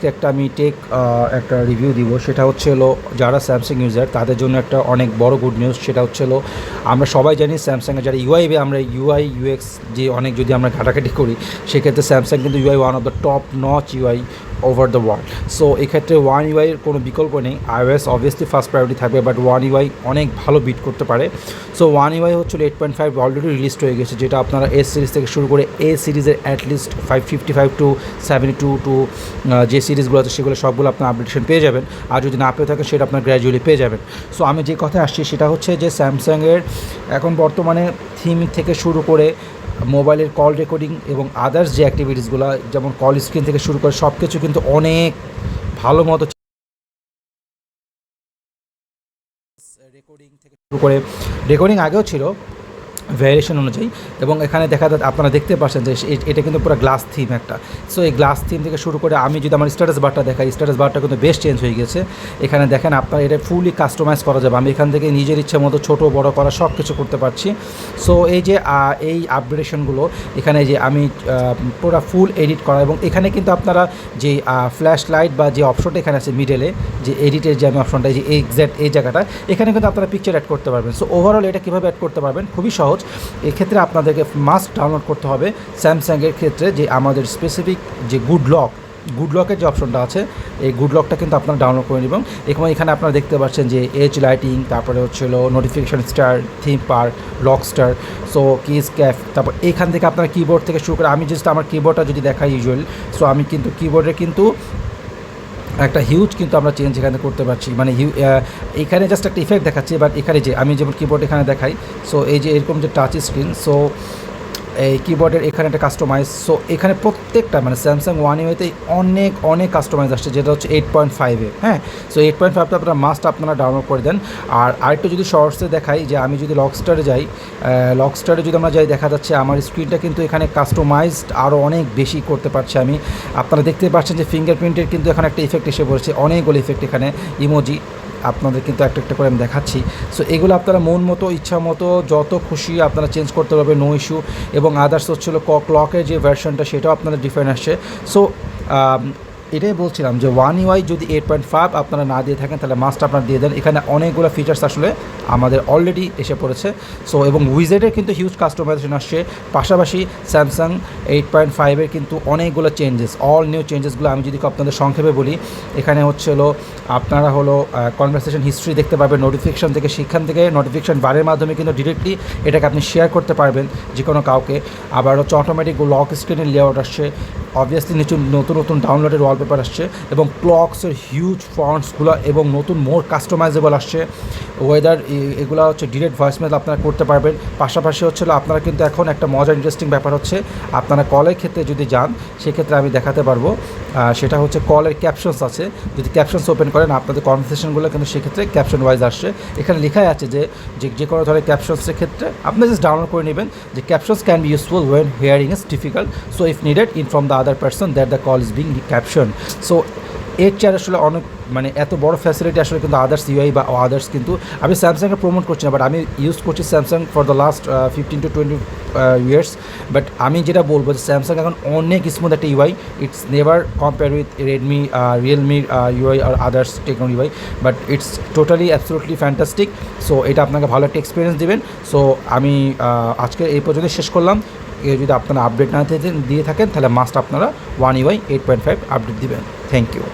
আজকে একটা আমি একটা রিভিউ দিব। সেটা হচ্ছে হলো যারা স্যামসাং ইউজার তাদের জন্য একটা অনেক বড় গুড নিউজ। সেটা হচ্ছে হলো আমরা সবাই জানি স্যামসাংয়ের যারা আমরা ইউএক্স যে অনেক যদি আমরা ঘাটাঘাটি করি, সেক্ষেত্রে স্যামসাং কিন্তু UI one of the top notch UI over the world. So এক্ষেত্রে ওয়ান ইউআইয়ের কোনো বিকল্প নেই। iOS অবভিয়াসলি ফার্স্ট প্রায়োরিটি থাকবে, বাট ওয়ান ইউআই অনেক ভালো বিট করতে পারে। সো ওয়ান ইউআই হচ্ছে 8.5 অলরেডি রিলিজ হয়ে গেছে, যেটা আপনারা এস সিরিজ থেকে শুরু করে এ সিরিজের অ্যাটলিস্ট 555 টু 72 টু যে সিরিজগুলো আছে সেগুলো সবগুলো আপনার আপডেটেশন পেয়ে যাবেন। আর যদি না পেয়ে থাকেন সেটা আপনার গ্র্যাজুয়ালি পেয়ে যাবেন। সো আমি যে কথায় আসছি সেটা হচ্ছে যে স্যামসাংয়ের এখন বর্তমানে থিম থেকে শুরু করে মোবাইলের কল রেকর্ডিং এবং আদার্স যে অ্যাক্টিভিটিসগুলো, যেমন কল স্ক্রিন থেকে শুরু করে সব কিছু কিন্তু অনেক ভালো মতো রেকর্ডিং থেকে শুরু করে রেকর্ডিং আগেও ছিল ভ্যারিয়েশন অনুযায়ী, এবং এখানে আপনারা দেখতে পাচ্ছেন যে এটা কিন্তু পুরো গ্লাস থিম একটা। সো এই গ্লাস থিম থেকে শুরু করে আমি যদি আমার স্ট্যাটাস বারটা দেখাই, স্ট্যাটাস বারটা কিন্তু বেশ চেঞ্জ হয়ে গেছে। এখানে দেখেন আপনারা এটা ফুলি কাস্টমাইজ করা যাবে। আমি এখান থেকে নিজের ইচ্ছে মতো ছোটো বড়ো করা সব কিছু করতে পারছি। সো এই যে এই আপগ্রেডেশনগুলো এখানে যে আমি পুরো ফুল এডিট করা, এবং এখানে কিন্তু আপনারা যে ফ্ল্যাশ লাইট বা যে অপশনটা এখানে আছে মিডলে, যে এডিটের যে আমি অপশনটা, যে এক্স্যাক্ট এই জায়গাটা, এখানে কিন্তু আপনারা পিকচার অ্যাড করতে পারবেন। সো ওভারঅল এটা কীভাবে অ্যাড করতে পারবেন, খুবই সহজ। এক্ষেত্রে আপনাদেরকে মাস্ট ডাউনলোড করতে হবে স্যামসাংয়ের ক্ষেত্রে যে আমাদের স্পেসিফিক যে গুড লকের যে অপশনটা আছে, এই গুড লকটা কিন্তু আপনারা ডাউনলোড করে নেবেন। এখানে আপনারা দেখতে পাচ্ছেন যে এজ লাইটিং, তারপরে হচ্ছিল notification star, theme park, lock star, so keys cafe, তারপর এখান থেকে আপনার কিবোর্ড থেকে শুরু করে আমি জাস্ট আমার কিবোর্ডটা যদি দেখাই ইউজুয়ালি, সো আমি কিন্তু কিবোর্ডে কিন্তু একটা হিউজ কিন্তু আমরা চেঞ্জ এখানে করতে পারছি। মানে এখানে জাস্ট একটা ইফেক্ট দেখাচ্ছি, বাট এখানে যে আমি যেমন কিবোর্ড এখানে দেখাই, সো এই যে এরকম যে টাচ স্ক্রিন, সো এই কিবোর্ডের এখানে একটা কাস্টমাইজ। সো এখানে প্রত্যেকটা মানে স্যামসাং ওয়ান ইউআইতে অনেক কাস্টমাইজ আসছে, যেটা হচ্ছে 8.5-এ। হ্যাঁ, সো 8.5টা আপনারা আপনারা ডাউনলোড করে দেন। আর আরেকটু যদি শর্টসে দেখাই, যে আমি যদি লকস্টারে যাই, লকস্টারে যদি আমরা যাই, দেখা যাচ্ছে আমার স্ক্রিনটা কিন্তু এখানে কাস্টমাইজড আরও অনেক বেশি করতে পারছি আমি। আপনারা দেখতে পাচ্ছেন যে ফিঙ্গারপ্রিন্টের কিন্তু এখানে একটা ইফেক্ট এসে পড়েছে, অনেকগুলো ইফেক্ট এখানে, ইমোজি আপনাদের কিন্তু একটা করে আমি দেখাচ্ছি। সো এগুলো আপনারা মন মতো ইচ্ছা মতো যত খুশি আপনারা চেঞ্জ করতে পারবেন, নো ইস্যু। এবং আদার্স হচ্ছিলো ক্লকের যে ভার্সনটা, সেটাও আপনাদের ডিফারেন্ট আসছে। সো এটাই বলছিলাম যে ওয়ান ইউআই যদি 8.5 আপনারা না দিয়ে থাকেন, তাহলে মাস্ট আপনারা দিয়ে দেন। এখানে অনেকগুলো ফিচার্স আসলে আমাদের অলরেডি এসে পড়েছে। সো এবং উইজেটের কিন্তু হিউজ কাস্টমাইজেশন আসছে, পাশাপাশি স্যামসাং 8.5-এর কিন্তু অনেকগুলো চেঞ্জেস, অল নিউ চেঞ্জেসগুলো আমি যদি আপনাদের সংক্ষেপে বলি, এখানে হলো আপনারা কনভারসেশন হিস্ট্রি দেখতে পাবেন নোটিফিকেশান থেকে। সেখান থেকে নোটিফিকেশান বারের মাধ্যমে কিন্তু ডিরেক্টলি এটাকে আপনি শেয়ার করতে পারবেন যে কোনো কাউকে। আবার হচ্ছে অটোমেটিক লক স্ক্রিনের লেআউট আসছে, অবভিয়াসলি নতুন ডাউনলোডের ওয়ালপেপার আসছে, এবং ক্লকসের হিউজ ফন্টসগুলো এবং নতুন মোর কাস্টমাইজেবল আসছে। ওয়েদার এগুলো হচ্ছে ডিরেক্ট ভয়েসমেল আপনারা করতে পারবেন। পাশাপাশি আপনারা কিন্তু এখন একটা মজার ইন্টারেস্টিং ব্যাপার হচ্ছে, আপনারা কলের ক্ষেত্রে যদি যান, সেক্ষেত্রে আমি দেখাতে পারবো, সেটা হচ্ছে কলের ক্যাপশনস আছে। যদি ক্যাপশনস ওপেন করেন, আপনাদের কনভারসেশনগুলো কিন্তু সেক্ষেত্রে ক্যাপশন ওয়াইজ আসছে। এখানে লেখাই আছে যে কোনো ধরনের ক্যাপশনসের ক্ষেত্রে আপনি জাস্ট ডাউনলোড করে নেবেন, যে captions can be useful when hearing is difficult, so if needed inform the other person that the call is being caption. So এর চেয়ে আসলে অনেক মানে এত বড় ফ্যাসিলিটি আসলে কিন্তু আদার্স ইউআই বা আদার্স কিন্তু আমি স্যামসাংকে প্রমোট করছি না, বাট আমি ইউজ করছি Samsung for the last 15 to 20 years. But আমি যেটা বলবো যে স্যামসাং এখন অনেক স্মুথ একটা UI, it's never compare with Redmi, রিয়েলমির ইউআই আর others Tecno UI, but it's totally absolutely fantastic. So এটা আপনাকে ভালো একটা এক্সপিরিয়েন্স দেবেন। সো আমি আজকে এই পর্যন্ত শেষ করলাম। যদি আপনারা আপডেট না দিয়ে থাকেন, তাহলে মাস্ট আপনারা ওয়ান ইউআই 8.5 আপডেট দিবেন। Thank you.